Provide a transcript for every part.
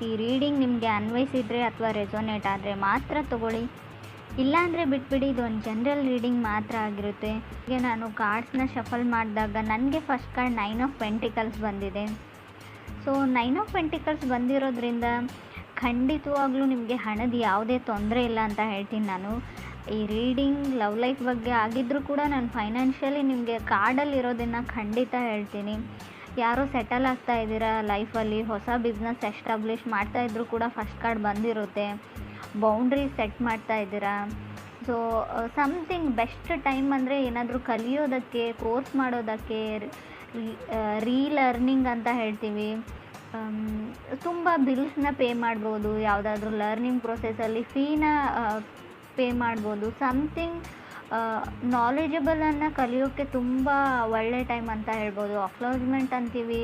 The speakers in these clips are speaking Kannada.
ಈ ರೀಡಿಂಗ್ ನಿಮಗೆ ಅನ್ವಯಿಸಿದರೆ ಅಥವಾ ರೆಸೊನೇಟ್ ಆದರೆ ಮಾತ್ರ ತೊಗೊಳ್ಳಿ, ಇಲ್ಲಾಂದರೆ ಬಿಟ್ಬಿಡಿ. ಇದೊಂದು ಜನರಲ್ ರೀಡಿಂಗ್ ಮಾತ್ರ ಆಗಿರುತ್ತೆ. ಈಗ ನಾನು ಕಾರ್ಡ್ಸ್ನ ಶಫಲ್ ಮಾಡಿದಾಗ ನನಗೆ ಫಸ್ಟ್ ಕಾರ್ಡ್ 9 ಆಫ್ ಪೆಂಟಿಕಲ್ಸ್ ಬಂದಿದೆ. ಸೊ 9 ಆಫ್ ಪೆಂಟಿಕಲ್ಸ್ ಬಂದಿರೋದ್ರಿಂದ ಖಂಡಿತವಾಗ್ಲೂ ನಿಮಗೆ ಹಣದ ಯಾವುದೇ ತೊಂದರೆ ಇಲ್ಲ ಅಂತ ಹೇಳ್ತೀನಿ ನಾನು. ಈ ರೀಡಿಂಗ್ ಲವ್ ಲೈಫ್ ಬಗ್ಗೆ ಆಗಿದ್ದರೂ ಕೂಡ ನಾನು ಫೈನಾನ್ಷಿಯಲಿ ನಿಮಗೆ ಕಾರ್ಡಲ್ಲಿ ಇರೋದನ್ನು ಖಂಡಿತ ಹೇಳ್ತೀನಿ. ಯಾರೋ ಸೆಟಲ್ ಆಗ್ತಾ ಇದ್ದೀರಾ ಲೈಫಲ್ಲಿ, ಹೊಸ ಬಿಸ್ನೆಸ್ ಎಸ್ಟಾಬ್ಲಿಷ್ ಮಾಡ್ತಾಯಿದ್ರು ಕೂಡ ಫಸ್ಟ್ ಕಾರ್ಡ್ ಬಂದಿರುತ್ತೆ. ಬೌಂಡ್ರಿ ಸೆಟ್ ಮಾಡ್ತಾ ಇದ್ದೀರಾ. ಸೊ ಸಮಥಿಂಗ್ ಬೆಸ್ಟ್ ಟೈಮ್ ಅಂದರೆ ಏನಾದರೂ ಕಲಿಯೋದಕ್ಕೆ, ಕೋರ್ಸ್ ಮಾಡೋದಕ್ಕೆ, ರೀಲರ್ನಿಂಗ್ ಅಂತ ಹೇಳ್ತೀವಿ. ತುಂಬ ಬಿಲ್ಸ್ನ ಪೇ ಮಾಡ್ಬೋದು, ಯಾವುದಾದ್ರೂ ಲರ್ನಿಂಗ್ ಪ್ರೊಸೆಸಲ್ಲಿ ಫೀನ ಪೇ ಮಾಡ್ಬೋದು. ಸಮಥಿಂಗ್ ನಾಲೆಜಬಲನ್ನು ಕಲಿಯೋಕ್ಕೆ ತುಂಬ ಒಳ್ಳೆ ಟೈಮ್ ಅಂತ ಹೇಳ್ಬೋದು. ಅಕ್ನಾಲಜ್ಮೆಂಟ್ ಅಂತೀವಿ.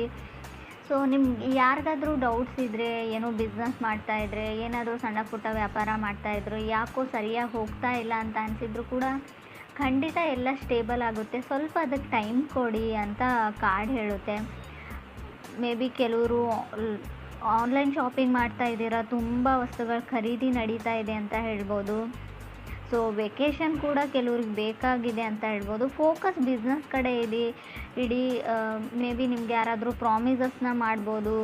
ಸೊ ನಿಮ್ಗೆ ಯಾರಿಗಾದ್ರೂ ಡೌಟ್ಸ್ ಇದ್ದರೆ, ಏನೋ ಬಿಸ್ನೆಸ್ ಮಾಡ್ತಾಯಿದ್ರೆ, ಏನಾದರೂ ಸಣ್ಣ ಪುಟ್ಟ ವ್ಯಾಪಾರ ಮಾಡ್ತಾಯಿದ್ರು, ಯಾಕೋ ಸರಿಯಾಗಿ ಹೋಗ್ತಾ ಇಲ್ಲ ಅಂತ ಅನಿಸಿದ್ರು ಕೂಡ ಖಂಡಿತ ಎಲ್ಲ ಸ್ಟೇಬಲ್ ಆಗುತ್ತೆ. ಸ್ವಲ್ಪ ಅದಕ್ಕೆ ಟೈಮ್ ಕೊಡಿ ಅಂತ ಕಾರ್ಡ್ ಹೇಳುತ್ತೆ. ಮೇ ಬಿ ಕೆಲವರು ಆನ್ಲೈನ್ ಶಾಪಿಂಗ್ ಮಾಡ್ತಾ ಇದ್ದೀರಾ, ತುಂಬ ವಸ್ತುಗಳ ಖರೀದಿ ನಡೀತಾ ಇದೆ ಅಂತ ಹೇಳ್ಬೋದು. ಸೊ ವೆಕೇಷನ್ ಕೂಡ ಕೆಲವ್ರಿಗೆ ಬೇಕಾಗಿದೆ ಅಂತ ಹೇಳ್ಬೋದು. ಫೋಕಸ್ ಬಿಸ್ನೆಸ್ ಕಡೆ ಇಡೀ ಮೇ ಬಿ ನಿಮ್ಗೆ ಯಾರಾದರೂ ಪ್ರಾಮಿಸಸ್ನ ಮಾಡ್ಬೋದು,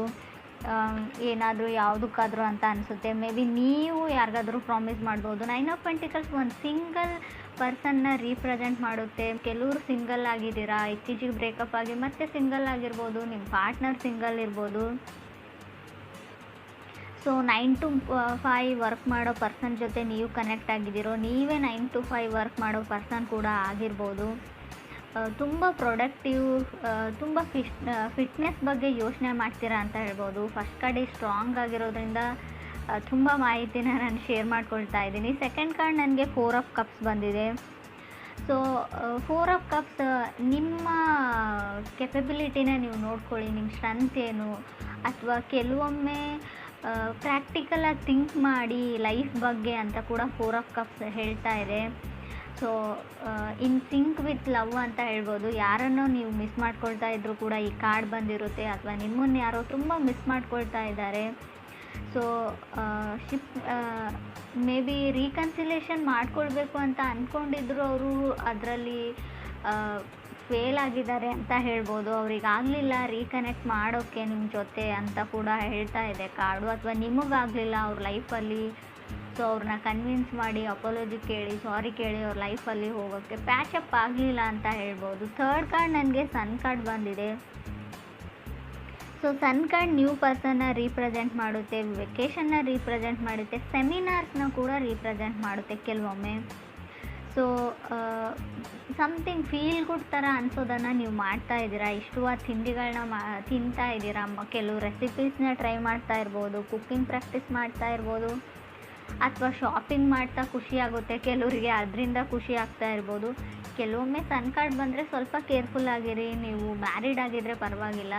ಏನಾದರೂ ಯಾವುದಕ್ಕಾದರೂ ಅಂತ ಅನಿಸುತ್ತೆ. ಮೇ ಬಿ ನೀವು ಯಾರಿಗಾದ್ರೂ ಪ್ರಾಮಿಸ್ ಮಾಡ್ಬೋದು. 9 ಆಫ್ ಪೆಂಟಿಕಲ್ಸ್ ಒಂದು ಸಿಂಗಲ್ ಪರ್ಸನ್ನ ರೀಪ್ರೆಸೆಂಟ್ ಮಾಡುತ್ತೆ. ಕೆಲವರು ಸಿಂಗಲ್ ಆಗಿದ್ದೀರಾ, ಇತ್ತೀಚೆಗೆ ಬ್ರೇಕಪ್ ಆಗಿ ಮತ್ತೆ ಸಿಂಗಲ್ ಆಗಿರ್ಬೋದು, ನಿಮ್ಮ ಪಾರ್ಟ್ನರ್ ಸಿಂಗಲ್ ಇರ್ಬೋದು. ಸೊ 9 to 5 ವರ್ಕ್ ಮಾಡೋ ಪರ್ಸನ್ ಜೊತೆ ನೀವು ಕನೆಕ್ಟ್ ಆಗಿದ್ದೀರೋ, ನೀವೇ 9 to 5 ವರ್ಕ್ ಮಾಡೋ ಪರ್ಸನ್ ಕೂಡ ಆಗಿರ್ಬೋದು. ತುಂಬ ಪ್ರೊಡಕ್ಟಿವ್, ತುಂಬ ಫಿಟ್ನೆಸ್ ಬಗ್ಗೆ ಯೋಚನೆ ಮಾಡ್ತೀರಾ ಅಂತ ಹೇಳ್ಬೋದು. ಫಸ್ಟ್ ಕಾರ್ಡ್ ಸ್ಟ್ರಾಂಗ್ ಆಗಿರೋದ್ರಿಂದ ತುಂಬ ಮಾಹಿತಿನ ನಾನು ಶೇರ್ ಮಾಡ್ಕೊಳ್ತಾ ಇದ್ದೀನಿ. ಸೆಕೆಂಡ್ ಕಾರ್ಡ್ ನನಗೆ 4 ಆಫ್ ಕಪ್ಸ್ ಬಂದಿದೆ. ಸೊ 4 ಆಫ್ ಕಪ್ಸ್ ನಿಮ್ಮ ಕೆಪಬಿಲಿಟಿನ ನೀವು ನೋಡ್ಕೊಳ್ಳಿ, ನಿಮ್ಮ ಸ್ಟ್ರೆಂತ್ ಏನು, ಅಥವಾ ಕೆಲವೊಮ್ಮೆ ಪ್ರಾಕ್ಟಿಕಲಾಗಿ ಥಿಂಕ್ ಮಾಡಿ ಲೈಫ್ ಬಗ್ಗೆ ಅಂತ ಕೂಡ 4 ಆಫ್ ಕಪ್ಸ್ ಹೇಳ್ತಾ ಇದೆ. So in sync with love ಅಂತ ಹೇಳ್ಬೋದು. ಯಾರನ್ನೋ ನೀವು ಮಿಸ್ ಮಾಡ್ಕೊಳ್ತಾ ಇದ್ದರೂ ಕೂಡ ಈ ಕಾರ್ಡ್ ಬಂದಿರುತ್ತೆ, ಅಥವಾ ನಿಮ್ಮನ್ನು ಯಾರೋ ತುಂಬ ಮಿಸ್ ಮಾಡ್ಕೊಳ್ತಾ ಇದ್ದಾರೆ. ಸೊ ಮೇ ಬಿ ರೀಕನ್ಸಿಲೇಷನ್ ಮಾಡ್ಕೊಳ್ಬೇಕು ಅಂತ ಅಂದ್ಕೊಂಡಿದ್ರು, ಅವರು ಅದರಲ್ಲಿ ಫೇಲ್ ಆಗಿದ್ದಾರೆ ಅಂತ ಹೇಳ್ಬೋದು. ಅವ್ರಿಗಾಗಲಿಲ್ಲ ರೀಕನೆಕ್ಟ್ ಮಾಡೋಕ್ಕೆ ನಿಮ್ಮ ಜೊತೆ ಅಂತ ಕೂಡ ಹೇಳ್ತಾ ಇದೆ ಕಾರ್ಡು. ಅಥವಾ ನಿಮಗಾಗಲಿಲ್ಲ ಅವ್ರ ಲೈಫಲ್ಲಿ, ಸೊ ಅವ್ರನ್ನ ಕನ್ವಿನ್ಸ್ ಮಾಡಿ ಅಪಾಲಜಿ ಕೇಳಿ, ಸಾರಿ ಕೇಳಿ ಅವ್ರ ಲೈಫಲ್ಲಿ ಹೋಗೋಕ್ಕೆ ಪ್ಯಾಚಪ್ ಆಗಲಿಲ್ಲ ಅಂತ ಹೇಳ್ಬೋದು. ಥರ್ಡ್ ಕಾರ್ಡ್ ನನಗೆ ಸನ್ ಕಾರ್ಡ್ ಬಂದಿದೆ. ಸೊ ಸನ್ ಕಾರ್ಡ್ ನ್ಯೂ ಪರ್ಸನ್ನ ರೀಪ್ರೆಸೆಂಟ್ ಮಾಡುತ್ತೆ, ವೆಕೇಷನ್ನ ರೀಪ್ರೆಸೆಂಟ್ ಮಾಡುತ್ತೆ, ಸೆಮಿನಾರ್ಸ್ನ ಕೂಡ ರೀಪ್ರೆಸೆಂಟ್ ಮಾಡುತ್ತೆ ಕೆಲವೊಮ್ಮೆ. ಸೊ ಸಮಥಿಂಗ್ ಫೀಲ್ ಗುಡ್ ಥರ ಅನಿಸೋದನ್ನು ನೀವು ಮಾಡ್ತಾ ಇದ್ದೀರಾ. ಇಷ್ಟವಾದ ತಿಂಡಿಗಳನ್ನ ತಿಂತಾ ಇದ್ದೀರಾ. ಕೆಲವು ರೆಸಿಪೀಸ್ನ ಟ್ರೈ ಮಾಡ್ತಾ ಇರ್ಬೋದು, ಕುಕ್ಕಿಂಗ್ ಪ್ರಾಕ್ಟೀಸ್ ಮಾಡ್ತಾ ಇರ್ಬೋದು, ಅಥವಾ ಶಾಪಿಂಗ್ ಮಾಡ್ತಾ ಖುಷಿಯಾಗುತ್ತೆ ಕೆಲವರಿಗೆ, ಅದರಿಂದ ಖುಷಿ ಆಗ್ತಾ ಇರ್ಬೋದು. ಕೆಲವೊಮ್ಮೆ ಸನ್ ಕಾರ್ಡ್ ಬಂದರೆ ಸ್ವಲ್ಪ ಕೇರ್ಫುಲ್ ಆಗಿರಿ. ನೀವು ಮ್ಯಾರಿಡ್ ಆಗಿದ್ದರೆ ಪರವಾಗಿಲ್ಲ.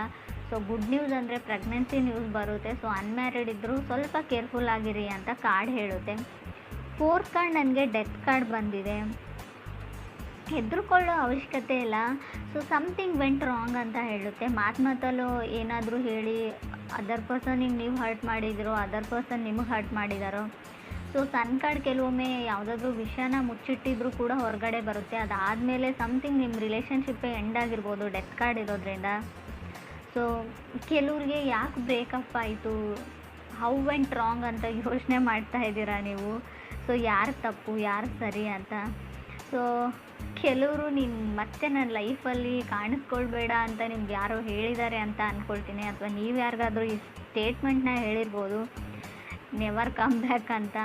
ಸೊ ಗುಡ್ ನ್ಯೂಸ್ ಅಂದರೆ ಪ್ರೆಗ್ನೆನ್ಸಿ ನ್ಯೂಸ್ ಬರುತ್ತೆ. ಸೊ ಅನ್ಮ್ಯಾರಿಡ್ ಇದ್ದರೂ ಸ್ವಲ್ಪ ಕೇರ್ಫುಲ್ ಆಗಿರಿ ಅಂತ ಕಾರ್ಡ್ ಹೇಳುತ್ತೆ. 4th ಕಾರ್ಡ್ ನನಗೆ ಡೆತ್ ಕಾರ್ಡ್ ಬಂದಿದೆ. ಹೆದರ್ಕೊಳ್ಳೋ ಅವಶ್ಯಕತೆ ಇಲ್ಲ. ಸೊ ಸಮಥಿಂಗ್ ವೆಂಟ್ ರಾಂಗ್ ಅಂತ ಹೇಳುತ್ತೆ. ಮಾತಲ್ಲೋ ಏನಾದರೂ ಹೇಳಿ ಅದರ್ ಪರ್ಸನಿಗೆ ನೀವು ಹರ್ಟ್ ಮಾಡಿದಿರೋ, ಅದರ್ ಪರ್ಸನ್ ನಿಮಗೆ ಹರ್ಟ್ ಮಾಡಿದಾರೋ. ಸೊ ಸನ್ ಕಾರ್ಡ್ ಕೆಲವೊಮ್ಮೆ ಯಾವುದಾದ್ರೂ ವಿಷಯನ ಮುಚ್ಚಿಟ್ಟಿದ್ರೂ ಕೂಡ ಹೊರಗಡೆ ಬರುತ್ತೆ. ಅದಾದಮೇಲೆ ಸಮಥಿಂಗ್ ನಿಮ್ಮ ರಿಲೇಷನ್ಶಿಪ್ಪೇ ಎಂಡ್ ಆಗಿರ್ಬೋದು ಡೆತ್ ಕಾರ್ಡ್ ಇರೋದ್ರಿಂದ. ಸೊ ಕೆಲವ್ರಿಗೆ ಯಾಕೆ ಬ್ರೇಕಪ್ ಆಯಿತು, ಹೌ ವೆಂಟ್ ರಾಂಗ್ ಅಂತ ಯೋಚನೆ ಮಾಡ್ತಾ ಇದ್ದೀರಾ ನೀವು. ಸೊ ಯಾರು ತಪ್ಪು ಯಾರು ಸರಿ ಅಂತ. ಸೊ ಕೆಲವರು ನೀನು ಮತ್ತೆ ನನ್ನ ಲೈಫಲ್ಲಿ ಕಾಣಿಸ್ಕೊಳ್ಬೇಡ ಅಂತ ನಿಮ್ಗೆ ಯಾರೋ ಹೇಳಿದ್ದಾರೆ ಅಂತ ಅಂದ್ಕೊಳ್ತೀನಿ. ಅಥವಾ ನೀವು ಯಾರಿಗಾದ್ರೂ ಈ ಸ್ಟೇಟ್ಮೆಂಟ್ನ ಹೇಳಿರ್ಬೋದು, ನೆವರ್ ಕಮ್ ಬ್ಯಾಕ್ ಅಂತ.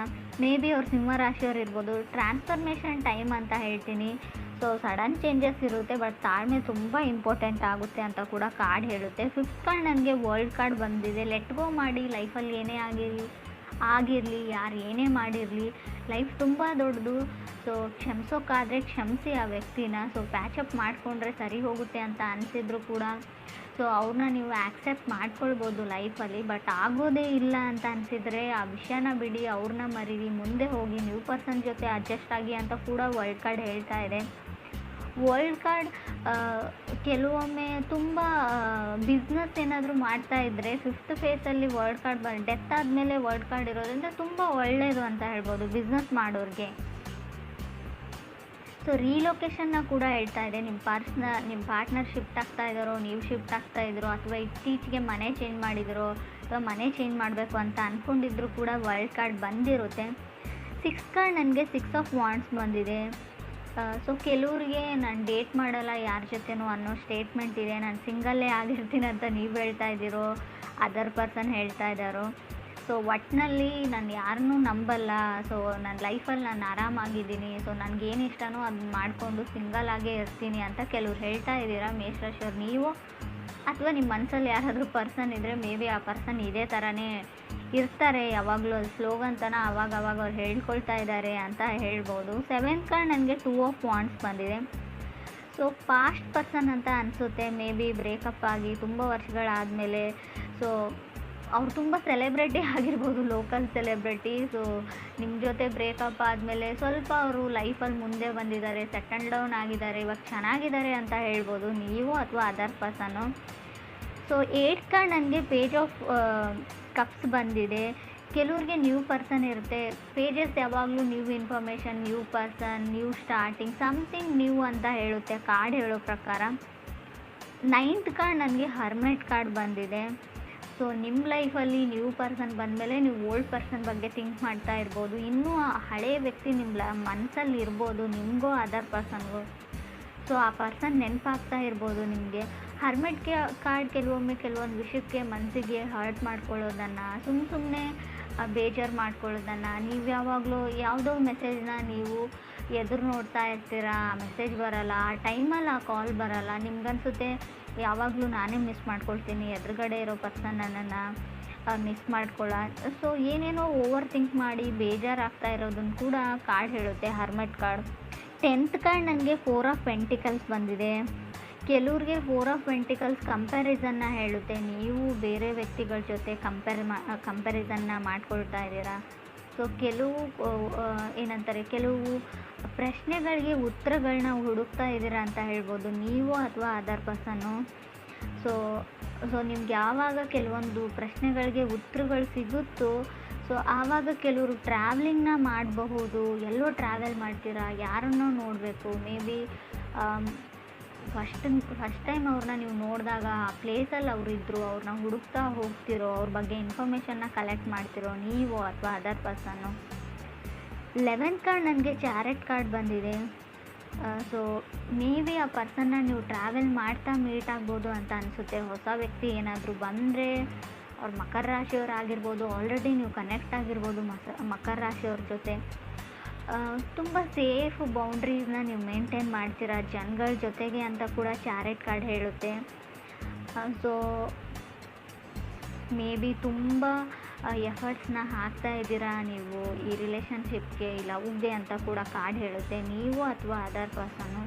ಮೇ ಬಿ ಅವ್ರು ಸಿಂಹರಾಶಿಯವ್ರು ಇರ್ಬೋದು. ಟ್ರಾನ್ಸ್ಫರ್ಮೇಷನ್ ಟೈಮ್ ಅಂತ ಹೇಳ್ತೀನಿ. ಸೊ ಸಡನ್ ಚೇಂಜಸ್ ಇರುತ್ತೆ, ಬಟ್ ತಾಳ್ಮೆ ತುಂಬ ಇಂಪಾರ್ಟೆಂಟ್ ಆಗುತ್ತೆ ಅಂತ ಕೂಡ ಕಾರ್ಡ್ ಹೇಳುತ್ತೆ. 5th ಕಾರ್ಡ್ ನನಗೆ ವರ್ಲ್ಡ್ ಕಾರ್ಡ್ ಬಂದಿದೆ. ಲೆಟ್ ಗೋ ಮಾಡಿ, ಲೈಫಲ್ಲಿ ಏನೇ ಆಗಿರಲಿ, ಯಾರು ಏನೇ ಮಾಡಿರಲಿ, ಲೈಫ್ ತುಂಬ ದೊಡ್ಡದು. ಸೊ ಕ್ಷಮಿಸೋಕ್ಕಾದರೆ ಕ್ಷಮಿಸಿ ಆ ವ್ಯಕ್ತಿನ. ಸೊ ಪ್ಯಾಚಪ್ ಮಾಡಿಕೊಂಡ್ರೆ ಸರಿ ಹೋಗುತ್ತೆ ಅಂತ ಅನಿಸಿದ್ರು ಕೂಡ ಸೊ ಅವ್ರನ್ನ ನೀವು ಆ್ಯಕ್ಸೆಪ್ಟ್ ಮಾಡ್ಕೊಳ್ಬೋದು ಲೈಫಲ್ಲಿ. ಬಟ್ ಆಗೋದೇ ಇಲ್ಲ ಅಂತ ಅನಿಸಿದರೆ ಆ ವಿಷಯನ ಬಿಡಿ, ಅವ್ರನ್ನ ಮರೀರಿ, ಮುಂದೆ ಹೋಗಿ ನ್ಯೂ ಪರ್ಸನ್ ಜೊತೆ ಅಡ್ಜಸ್ಟ್ ಆಗಿ ಅಂತ ಕೂಡ ವರ್ಲ್ಡ್ ಕಾರ್ಡ್ ಹೇಳ್ತಾ ಇದೆ. ವರ್ಲ್ಡ್ ಕಾರ್ಡ್ ಕೆಲವೊಮ್ಮೆ ತುಂಬ ಬಿಸ್ನೆಸ್ ಏನಾದರೂ ಮಾಡ್ತಾ ಇದ್ದರೆ ಫಿಫ್ತ್ ಫೇಸಲ್ಲಿ ವರ್ಲ್ಡ್ ಕಾರ್ಡ್ ಡೆತ್ ಆದಮೇಲೆ ವರ್ಲ್ಡ್ ಕಾರ್ಡ್ ಇರೋದ್ರಿಂದ ತುಂಬ ಒಳ್ಳೆಯದು ಅಂತ ಹೇಳ್ಬೋದು ಬಿಸ್ನೆಸ್ ಮಾಡೋರಿಗೆ. ಸೊ ರೀಲೊಕೇಶನ್ನ ಕೂಡ ಹೇಳ್ತಾ ಇದೆ. ನಿಮ್ಮ ಪಾರ್ಟ್ನರ್ ಶಿಫ್ಟ್ ಆಗ್ತಾ ಇದ್ದಾರೋ, ನೀವು ಶಿಫ್ಟ್ ಆಗ್ತಾ ಇದ್ರೋ, ಅಥವಾ ಇತ್ತೀಚೆಗೆ ಮನೆ ಚೇಂಜ್ ಮಾಡಿದಿರೋ, ಅಥವಾ ಮನೆ ಚೇಂಜ್ ಮಾಡಬೇಕು ಅಂತ ಅಂದ್ಕೊಂಡಿದ್ರು ಕೂಡ ವರ್ಲ್ಡ್ ಕಾರ್ಡ್ ಬಂದಿರುತ್ತೆ. 6 ಕಾರ್ಡ್ ನನಗೆ 6 ಆಫ್ ವಾಂಡ್ಸ್ ಬಂದಿದೆ. ಸೊ ಕೆಲವ್ರಿಗೆ ನಾನು ಡೇಟ್ ಮಾಡಲ್ಲ ಯಾರ ಜೊತೆನೂ ಅನ್ನೋ ಸ್ಟೇಟ್ಮೆಂಟ್ ಇದೆ. ನಾನು ಸಿಂಗಲ್ಲೇ ಆಗಿರ್ತೀನಿ ಅಂತ ನೀವು ಹೇಳ್ತಾ ಇದ್ದೀರೋ, ಅದರ್ ಪರ್ಸನ್ ಹೇಳ್ತಾ ಇದ್ದಾರೋ. ಸೊ ಒಟ್ಟಿನಲ್ಲಿ ನಾನು ಯಾರನ್ನೂ ನಂಬಲ್ಲ. ಸೊ ನನ್ನ ಲೈಫಲ್ಲಿ ನಾನು ಆರಾಮಾಗಿದ್ದೀನಿ. ಸೊ ನನಗೇನು ಇಷ್ಟನೋ ಅದನ್ನ ಮಾಡಿಕೊಂಡು ಸಿಂಗಲ್ ಇರ್ತೀನಿ ಅಂತ ಕೆಲವ್ರು ಹೇಳ್ತಾ ಇದ್ದೀರಾ ಮೇಷರಾಶಿಯವ್ರು. ನೀವು ಅಥವಾ ನಿಮ್ಮ ಮನಸ್ಸಲ್ಲಿ ಯಾರಾದರೂ ಪರ್ಸನ್ ಇದ್ದರೆ ಮೇ ಬಿ ಆ ಪರ್ಸನ್ ಇದೇ ಥರನೇ ಇರ್ತಾರೆ ಯಾವಾಗಲೂ. ಅದು ಸ್ಲೋಗನ್ ತನ ಅವಾಗ ಅವ್ರು ಹೇಳ್ಕೊಳ್ತಾ ಇದ್ದಾರೆ ಅಂತ ಹೇಳ್ಬೋದು. 7th ಕಾರ್ಡ್ ನನಗೆ 2 ಆಫ್ ವಾಂಡ್ಸ್ ಬಂದಿದೆ. ಸೊ ಪಾಸ್ಟ್ ಪರ್ಸನ್ ಅಂತ ಅನಿಸುತ್ತೆ. ಮೇ ಬಿ ಬ್ರೇಕಪ್ ಆಗಿ ತುಂಬ ವರ್ಷಗಳಾದಮೇಲೆ ಸೊ ಅವ್ರು ತುಂಬ ಸೆಲೆಬ್ರಿಟಿ ಆಗಿರ್ಬೋದು, ಲೋಕಲ್ ಸೆಲೆಬ್ರಿಟಿ. ಸೊ ನಿಮ್ಮ ಜೊತೆ ಬ್ರೇಕಪ್ ಆದಮೇಲೆ ಸ್ವಲ್ಪ ಅವರು ಲೈಫಲ್ಲಿ ಮುಂದೆ ಬಂದಿದ್ದಾರೆ, ಸೆಟಲ್ ಡೌನ್ ಆಗಿದ್ದಾರೆ, ಇವಾಗ ಚೆನ್ನಾಗಿದ್ದಾರೆ ಅಂತ ಹೇಳ್ಬೋದು ನೀವು ಅಥವಾ ಅದರ್ ಪರ್ಸನ್ನು. ಸೊ 8th ಕಾರ್ಡ್ ನನಗೆ ಪೇಜ್ ಆಫ್ ಕಪ್ಸ್ ಬಂದಿದೆ. ಕೆಲವ್ರಿಗೆ ನ್ಯೂ ಪರ್ಸನ್ ಇರುತ್ತೆ. ಪೇಜಸ್ ಯಾವಾಗಲೂ new information, new person, new starting, something new ಅಂತ ಹೇಳುತ್ತೆ ಕಾರ್ಡ್ ಹೇಳೋ ಪ್ರಕಾರ. 9th ಕಾರ್ಡ್ ನನಗೆ ಹರ್ಮೆಟ್ ಕಾರ್ಡ್ ಬಂದಿದೆ. ಸೊ ನಿಮ್ಮ ಲೈಫಲ್ಲಿ ನ್ಯೂ ಪರ್ಸನ್ ಬಂದಮೇಲೆ ನೀವು ಓಲ್ಡ್ ಪರ್ಸನ್ ಬಗ್ಗೆ ಥಿಂಕ್ ಮಾಡ್ತಾ ಇರ್ಬೋದು. ಇನ್ನೂ ಆ ಹಳೆಯ ವ್ಯಕ್ತಿ ನಿಮ್ಮ ಮನಸ್ಸಲ್ಲಿ ಇರ್ಬೋದು, ನಿಮಗೋ ಅದರ್ ಪರ್ಸನ್ಗೋ. ಸೊ ಆ ಪರ್ಸನ್ ನೆನಪಾಗ್ತಾ ಇರ್ಬೋದು ನಿಮಗೆ. ಹರ್ಮೆಟ್ ಕಾರ್ಡ್ ಕೆಲವೊಂದು ವಿಷಯಕ್ಕೆ ಮನಸ್ಸಿಗೆ ಹರ್ಟ್ ಮಾಡ್ಕೊಳ್ಳೋದನ್ನು, ಸುಮ್ಮನೆ ಬೇಜಾರು ಮಾಡ್ಕೊಳ್ಳೋದನ್ನು, ನೀವು ಯಾವಾಗಲೂ ಯಾವುದೋ ಮೆಸೇಜ್ನ ನೀವು ಎದುರು ನೋಡ್ತಾ ಇರ್ತೀರಾ, ಮೆಸೇಜ್ ಬರೋಲ್ಲ, ಆ ಟೈಮಲ್ಲಿ ಆ ಕಾಲ್ ಬರೋಲ್ಲ, ನಿಮ್ಗನ್ಸುತ್ತೆ ಯಾವಾಗಲೂ ನಾನೇ ಮಿಸ್ ಮಾಡ್ಕೊಳ್ತೀನಿ, ಎದುರುಗಡೆ ಇರೋ ಪರ್ಸನ್ ನನ್ನನ್ನು ಮಿಸ್ ಮಾಡ್ಕೊಳ್ಳೋ. ಸೊ ಏನೇನೋ ಓವರ್ ಥಿಂಕ್ ಮಾಡಿ ಬೇಜಾರಾಗ್ತಾ ಇರೋದನ್ನು ಕೂಡ ಕಾರ್ಡ್ ಹೇಳುತ್ತೆ ಹರ್ಮೆಟ್ ಕಾರ್ಡ್. 10th ಕಾರ್ಡ್ ನನಗೆ 4 ಆಫ್ ಪೆಂಟಿಕಲ್ಸ್ ಬಂದಿದೆ. ಕೆಲವ್ರಿಗೆ 4 ಆಫ್ ಪೆಂಟಿಕಲ್ಸ್ ಕಂಪ್ಯಾರಿಸನ್ನ ಹೇಳುತ್ತೆ. ನೀವು ಬೇರೆ ವ್ಯಕ್ತಿಗಳ ಜೊತೆ ಕಂಪ್ಯಾರಿಸನ್ನ ಮಾಡ್ಕೊಳ್ತಾ ಇದ್ದೀರಾ. ಸೊ ಕೆಲವು ಪ್ರಶ್ನೆಗಳಿಗೆ ಉತ್ತರಗಳನ್ನ ಹುಡುಕ್ತಾ ಇದ್ದೀರಾ ಅಂತ ಹೇಳ್ಬೋದು ನೀವು ಅಥವಾ ಅದರ್ ಪರ್ಸನ್ನು. ಸೊ ನಿಮ್ಗೆ ಯಾವಾಗ ಕೆಲವೊಂದು ಪ್ರಶ್ನೆಗಳಿಗೆ ಉತ್ತರಗಳು ಸಿಗುತ್ತೋ ಸೊ ಆವಾಗ ಕೆಲವರು ಟ್ರಾವೆಲಿಂಗ್ನ ಮಾಡಬಹುದು. ಎಲ್ಲೋ ಟ್ರಾವೆಲ್ ಮಾಡ್ತೀರಾ, ಯಾರನ್ನೋ ನೋಡಬೇಕು, ಮೇ ಬಿ ಫಸ್ಟ್ ಟೈಮ್ ಅವ್ರನ್ನ ನೀವು ನೋಡಿದಾಗ ಆ ಪ್ಲೇಸಲ್ಲಿ ಅವರಿದ್ದರು, ಅವ್ರನ್ನ ಹುಡುಕ್ತಾ ಹೋಗ್ತಿರೋ, ಅವ್ರ ಬಗ್ಗೆ ಇನ್ಫಾರ್ಮೇಷನ್ನ ಕಲೆಕ್ಟ್ ಮಾಡ್ತಿರೋ ನೀವು ಅಥವಾ ಅದರ್ ಪರ್ಸನ್ನು. 11th ಕಾರ್ಡ್ ನನಗೆ ಚಾರೆಟ್ ಕಾರ್ಡ್ ಬಂದಿದೆ. ಸೊ ಮೇ ಬಿ ಆ ಪರ್ಸನ್ನ ನೀವು ಟ್ರಾವೆಲ್ ಮಾಡ್ತಾ ಮೀಟ್ ಆಗ್ಬೋದು ಅಂತ ಅನಿಸುತ್ತೆ. ಹೊಸ ವ್ಯಕ್ತಿ ಏನಾದರೂ ಬಂದರೆ ಅವ್ರು ಮಕರ ರಾಶಿಯವರಾಗಿರ್ಬೋದು, ಆಲ್ರೆಡಿ ನೀವು ಕನೆಕ್ಟ್ ಆಗಿರ್ಬೋದು ಮಕರ ರಾಶಿಯವ್ರ ಜೊತೆ. ತುಂಬ ಸೇಫ್ ಬೌಂಡ್ರೀಸ್ನ ನೀವು ಮೇಂಟೈನ್ ಮಾಡ್ತೀರಾ ಜನಗಳ ಜೊತೆಗೆ ಅಂತ ಕೂಡ ಚಾರೆಟ್ ಕಾರ್ಡ್ ಹೇಳುತ್ತೆ. ಸೊ ಮೇ ಬಿ ತುಂಬ ಎಫರ್ಟ್ಸ್ನ ಹಾಕ್ತಾ ಇದ್ದೀರಾ ನೀವು ಈ ರಿಲೇಷನ್ಶಿಪ್ಗೆ, ಈ ಲವ್ಗೆ ಅಂತ ಕೂಡ ಕಾರ್ಡ್ ಹೇಳುತ್ತೆ ನೀವು ಅಥವಾ ಅದರ್ ಪರ್ಸನ್ನು.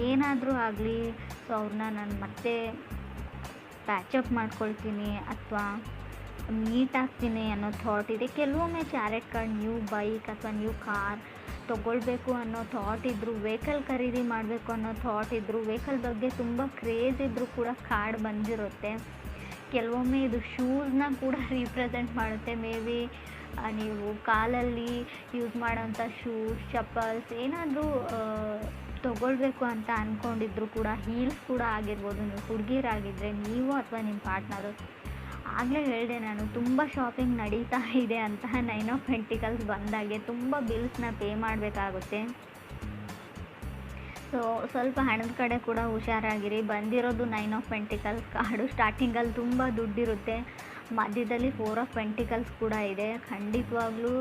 ಏನಾದರೂ ಆಗಲಿ ಸೊ ಅವ್ರನ್ನ ನಾನು ಮತ್ತೆ ಪ್ಯಾಚಪ್ ಮಾಡ್ಕೊಳ್ತೀನಿ ಅಥವಾ ಮೀಟ್ ಆಗ್ತೀನಿ ಅನ್ನೋ ಥಾಟ್ ಇದೆ. ಕೆಲವೊಮ್ಮೆ ಚಾರೆಟ್ ಕಾರ್ಡ್ ನ್ಯೂ ಬೈಕ್ ಅಥವಾ ನ್ಯೂ ಕಾರ್ ತೊಗೊಳ್ಬೇಕು ಅನ್ನೋ ಥಾಟ್ ಇದ್ದರೂ, ವೆಹಿಕಲ್ ಖರೀದಿ ಮಾಡಬೇಕು ಅನ್ನೋ ಥಾಟ್ ಇದ್ದರೂ, ವೆಹಿಕಲ್ ಬಗ್ಗೆ ತುಂಬ ಕ್ರೇಜ್ ಇದ್ದರೂ ಕೂಡ ಕಾರ್ಡ್ ಬಂದಿರುತ್ತೆ. ಕೆಲವೊಮ್ಮೆ ಇದು ಶೂಸ್ನ ಕೂಡ ರೀಪ್ರೆಸೆಂಟ್ ಮಾಡುತ್ತೆ. ಮೇ ಬಿ ನೀವು ಕಾಲಲ್ಲಿ ಯೂಸ್ ಮಾಡೋಂಥ ಶೂಸ್, ಚಪ್ಪಲ್ಸ್ ಏನಾದರೂ ತೊಗೊಳ್ಬೇಕು ಅಂತ ಅಂದ್ಕೊಂಡಿದ್ರು ಕೂಡ, ಹೀಲ್ಸ್ ಕೂಡ ಆಗಿರ್ಬೋದು. ನೀವು ಹುಡುಗಿರಾಗಿದ್ದರೆ ನೀವು ಅಥವಾ ನಿಮ್ಮ ಪಾರ್ಟ್ನರು. ಆಗಲೇ ಹೇಳಿದೆ ನಾನು, ತುಂಬ ಶಾಪಿಂಗ್ ನಡೀತಾ ಇದೆ ಅಂತ. 9 ಆಫ್ ಪೆಂಟಿಕಲ್ಸ್ ಬಂದಾಗೆ ತುಂಬ ಬಿಲ್ಸ್ನ ಪೇ ಮಾಡಬೇಕಾಗುತ್ತೆ. ಸೊ ಸ್ವಲ್ಪ ಹಣದ ಕಡೆ ಕೂಡ ಹುಷಾರಾಗಿರಿ. ಬಂದಿರೋದು 9 ಆಫ್ ಪೆಂಟಿಕಲ್ಸ್ ಕಾರ್ಡು. ಸ್ಟಾರ್ಟಿಂಗಲ್ಲಿ ತುಂಬ ದುಡ್ಡಿರುತ್ತೆ, ಮಧ್ಯದಲ್ಲಿ 4 ಆಫ್ ಪೆಂಟಿಕಲ್ಸ್ ಕೂಡ ಇದೆ. ಖಂಡಿತವಾಗ್ಲೂ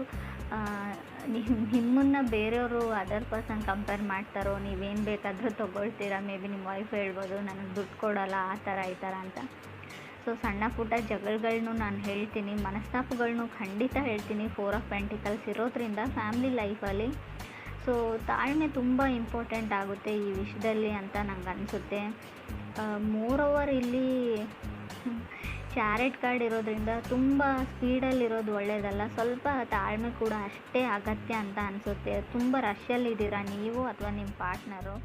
ನಿಮ್ಮನ್ನು ಬೇರೆಯವರು ಅದರ್ ಪರ್ಸನ್ ಕಂಪೇರ್ ಮಾಡ್ತಾರೋ, ನೀವೇನು ಬೇಕಾದರೂ ತೊಗೊಳ್ತೀರಾ. ಮೇ ಬಿ ನಿಮ್ಮ ವೈಫ್ ಹೇಳ್ಬೋದು ನನಗೆ ದುಡ್ಡು ಕೊಡೋಲ್ಲ ಆ ಥರ ಈ ಥರ ಅಂತ. ಸೊ ಸಣ್ಣ ಪುಟ್ಟ ಜಗಳಗಳನ್ನು ನಾನು ಹೇಳ್ತೀನಿ, ಮನಸ್ತಾಪಗಳನ್ನು ಖಂಡಿತ ಹೇಳ್ತೀನಿ 4 ಆಫ್ ಪೆಂಟಿಕಲ್ಸ್ ಇರೋದ್ರಿಂದ ಫ್ಯಾಮಿಲಿ ಲೈಫಲ್ಲಿ. ಸೊ ತಾಳ್ಮೆ ತುಂಬ ಇಂಪಾರ್ಟೆಂಟ್ ಆಗುತ್ತೆ ಈ ವಿಷಯದಲ್ಲಿ ಅಂತ ನಂಗೆ ಅನಿಸುತ್ತೆ. ಮೋರೋವರ್ ಇಲ್ಲಿ ಚಾರೆಟ್ ಕಾರ್ಡ್ ಇರೋದ್ರಿಂದ ತುಂಬ ಸ್ಪೀಡಲ್ಲಿರೋದು ಒಳ್ಳೆಯದಲ್ಲ. ಸ್ವಲ್ಪ ತಾಳ್ಮೆ ಕೂಡ ಅಷ್ಟೇ ಅಗತ್ಯ ಅಂತ ಅನಿಸುತ್ತೆ. ತುಂಬ ರಶ್ಶಲ್ಲಿದ್ದೀರಾ ನೀವು ಅಥವಾ ನಿಮ್ಮ ಪಾರ್ಟ್ನರು.